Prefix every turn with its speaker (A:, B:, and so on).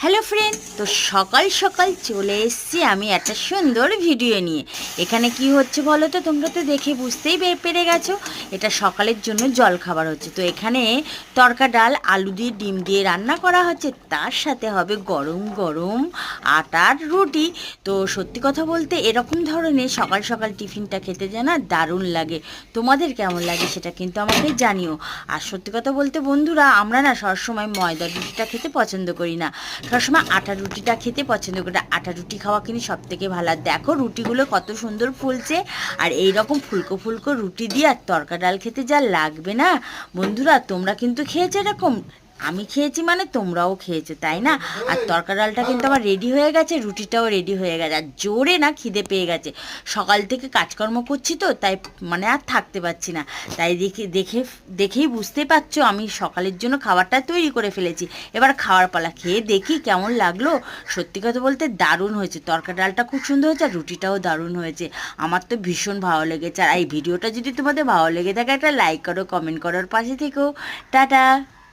A: Hello friend, তো সকাল সকাল চলে এসেছি আমি একটা সুন্দর ভিডিও নিয়ে। এখানে কি হচ্ছে বলো তো, তোমরা তো দেখে বুঝতেই পেরে গেছো এটা সকালের জন্য জল খাবার হচ্ছে। তো এখানে তড়কা ডাল আলু দিয়ে ডিম দিয়ে রান্না করা হচ্ছে, তার সাথে হবে গরম গরম আটার রুটি। তো সত্যি কথা বলতে এরকম ধরনের সকাল সকাল টিফিনটা খেতে যেন দারুণ লাগে। তোমাদের কেমন লাগে সেটা কিন্তু আমাকে জানিও। আর সত্যি কথা বলতে বন্ধুরা, আমরা না সবসময় ময়দার রুটিটা খেতে পছন্দ করি না, সবসময় আটার রুটিটা খেতে পছন্দ করি। আটা রুটি খাওয়া কিন্তু সব থেকে ভালো। আর দেখো রুটিগুলো কত সুন্দর ফুলছে, আর এই রকম ফুলকো ফুলকো রুটি দিয়ে আর তড়কা ডাল খেতে যা লাগবে না বন্ধুরা। তোমরা কিন্তু খেয়েছো এরকম? আমি খেয়েছি মানে তোমরাও খেয়েছো, তাই না? আর তড়কা ডালটা কিন্তু আমার রেডি হয়ে গেছে, রুটিটাও রেডি হয়ে গেছে। আর জোরে না খিদে পেয়ে গেছে, সকাল থেকে কাজকর্ম করছি তো, তাই মানে আর থাকতে পারছি না। তাই দেখেই বুঝতে পারছো আমি সকালের জন্য খাবারটা তৈরি করে ফেলেছি। এবার খাওয়ার পালা, খেয়ে দেখি কেমন লাগলো। সত্যি কথা বলতে দারুণ হয়েছে, তড়কা ডালটা খুব সুন্দর হয়েছে, আর রুটিটাও দারুণ হয়েছে। আমার তো ভীষণ ভালো লেগেছে। আর এই ভিডিওটা যদি তোমাদের ভালো লেগে থাকে, একটা লাইক করো, কমেন্ট করার পাশে থেকো। টাটা।